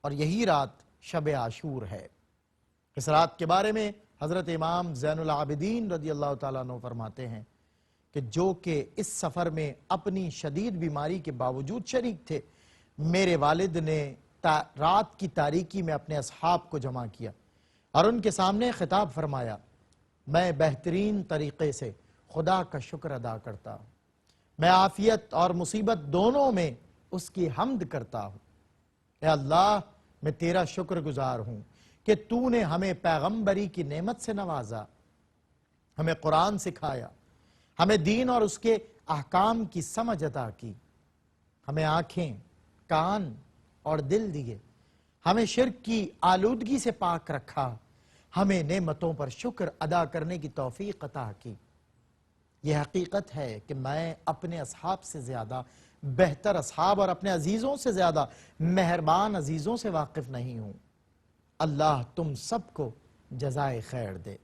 اور یہی رات شب عاشور ہے۔ اس رات کے بارے میں حضرت امام زین العابدین رضی اللہ تعالیٰ عنہ فرماتے ہیں کہ جو کہ اس سفر میں اپنی شدید بیماری کے باوجود شریک تھے، میرے والد نے رات کی تاریکی میں اپنے اصحاب کو جمع کیا اور ان کے سامنے خطاب فرمایا، میں بہترین طریقے سے خدا کا شکر ادا کرتا ہوں، میں عافیت اور مصیبت دونوں میں اس کی حمد کرتا ہوں۔ اے اللہ، میں تیرا شکر گزار ہوں کہ تو نے ہمیں پیغمبری کی نعمت سے نوازا، ہمیں قرآن سکھایا، ہمیں دین اور اس کے احکام کی سمجھ عطا کی، ہمیں آنکھیں، کان اور دل دیے، ہمیں شرک کی آلودگی سے پاک رکھا، ہمیں نعمتوں پر شکر ادا کرنے کی توفیق عطا کی۔ یہ حقیقت ہے کہ میں اپنے اصحاب سے زیادہ بہتر اصحاب اور اپنے عزیزوں سے زیادہ مہربان عزیزوں سے واقف نہیں ہوں۔ اللہ تم سب کو جزائے خیر دے۔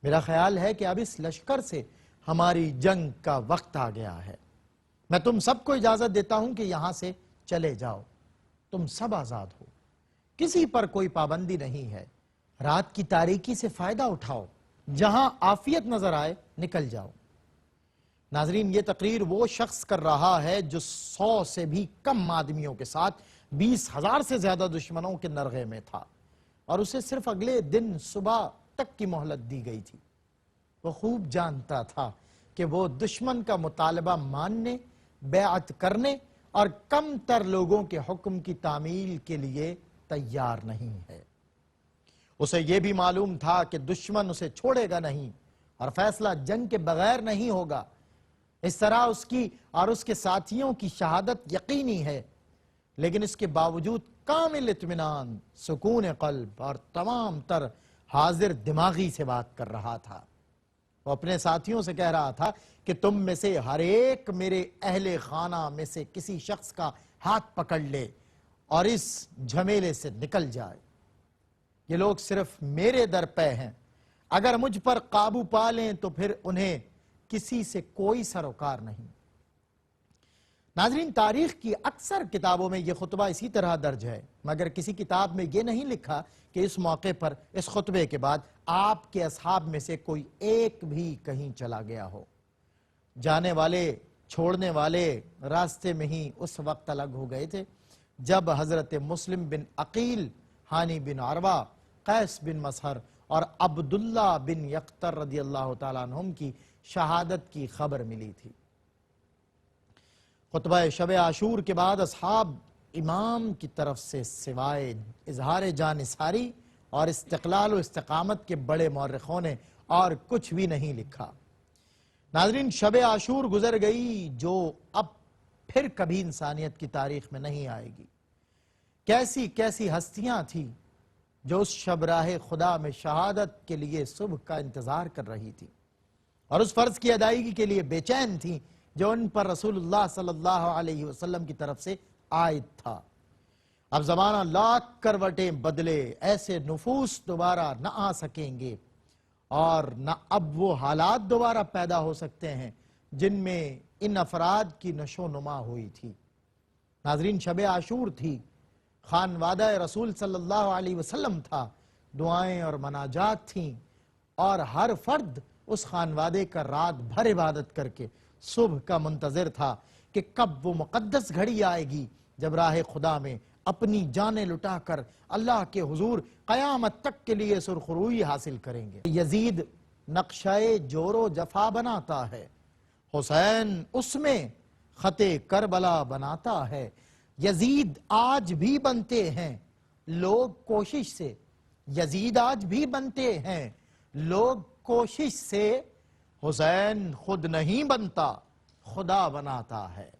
میرا خیال ہے کہ اب اس لشکر سے ہماری جنگ کا وقت آ گیا ہے۔ میں تم سب کو اجازت دیتا ہوں کہ یہاں سے چلے جاؤ، تم سب آزاد ہو، کسی پر کوئی پابندی نہیں ہے۔ رات کی تاریکی سے فائدہ اٹھاؤ، جہاں عافیت نظر آئے نکل جاؤ۔ ناظرین، یہ تقریر وہ شخص کر رہا ہے جو 100 سے بھی کم آدمیوں کے ساتھ 20,000 سے زیادہ دشمنوں کے نرغے میں تھا، اور اسے صرف اگلے دن صبح تک کی مہلت دی گئی تھی۔ وہ خوب جانتا تھا کہ وہ دشمن کا مطالبہ ماننے، بیعت کرنے اور کم تر لوگوں کے حکم کی تعمیل کے لیے تیار نہیں ہے۔ اسے یہ بھی معلوم تھا کہ دشمن اسے چھوڑے گا نہیں اور فیصلہ جنگ کے بغیر نہیں ہوگا۔ اس طرح اس کی اور اس کے ساتھیوں کی شہادت یقینی ہے، لیکن اس کے باوجود کامل اطمینان، سکون قلب اور تمام تر حاضر دماغی سے بات کر رہا تھا۔ وہ اپنے ساتھیوں سے کہہ رہا تھا کہ تم میں سے ہر ایک میرے اہل خانہ میں سے کسی شخص کا ہاتھ پکڑ لے اور اس جھمیلے سے نکل جائے۔ یہ لوگ صرف میرے در پہ ہیں، اگر مجھ پر قابو پا لیں تو پھر انہیں کسی سے کوئی سروکار نہیں۔ ناظرین، تاریخ کی اکثر کتابوں میں یہ خطبہ اسی طرح درج ہے، مگر کسی کتاب میں یہ نہیں لکھا کہ اس موقع پر اس خطبے کے بعد آپ کے اصحاب میں سے کوئی ایک بھی کہیں چلا گیا ہو۔ جانے والے چھوڑنے والے راستے میں ہی اس وقت الگ ہو گئے تھے جب حضرت مسلم بن عقیل، ہانی بن عروہ، قیس بن مسہر اور عبداللہ بن یقطر رضی اللہ تعالیٰ عنہم کی شہادت کی خبر ملی تھی۔ خطبہ شب عاشور کے بعد اصحاب امام کی طرف سے سوائے اظہار جانثاری اور استقلال و استقامت کے بڑے مورخوں نے اور کچھ بھی نہیں لکھا۔ ناظرین، شب عاشور گزر گئی جو اب پھر کبھی انسانیت کی تاریخ میں نہیں آئے گی۔ کیسی کیسی ہستیاں تھیں جو اس شب راہ خدا میں شہادت کے لیے صبح کا انتظار کر رہی تھی اور اس فرض کی ادائیگی کے لیے بے چین تھیں جو ان پر رسول اللہ صلی اللہ علیہ وسلم کی طرف سے عائد تھا۔ اب زمانہ لاکھ کروٹیں بدلے، ایسے نفوس دوبارہ نہ آ سکیں گے اور نہ اب وہ حالات دوبارہ پیدا ہو سکتے ہیں جن میں ان افراد کی نشو نما ہوئی تھی۔ ناظرین، شب عاشور تھی، خانوادہ رسول صلی اللہ علیہ وسلم تھا، دعائیں اور مناجات تھیں، اور ہر فرد اس خانوادے کا رات بھر عبادت کر کے صبح کا منتظر تھا کہ کب وہ مقدس گھڑی آئے گی جب راہ خدا میں اپنی جانیں لٹا کر اللہ کے حضور قیامت تک کے لیے سرخروئی حاصل کریں گے۔ یزید نقشہ جور و جفا بناتا ہے، حسین اس میں خط کربلا بناتا ہے۔ یزید آج بھی بنتے ہیں لوگ کوشش سے، یزید آج بھی بنتے ہیں لوگ کوشش سے، حسین خود نہیں بنتا، خدا بناتا ہے۔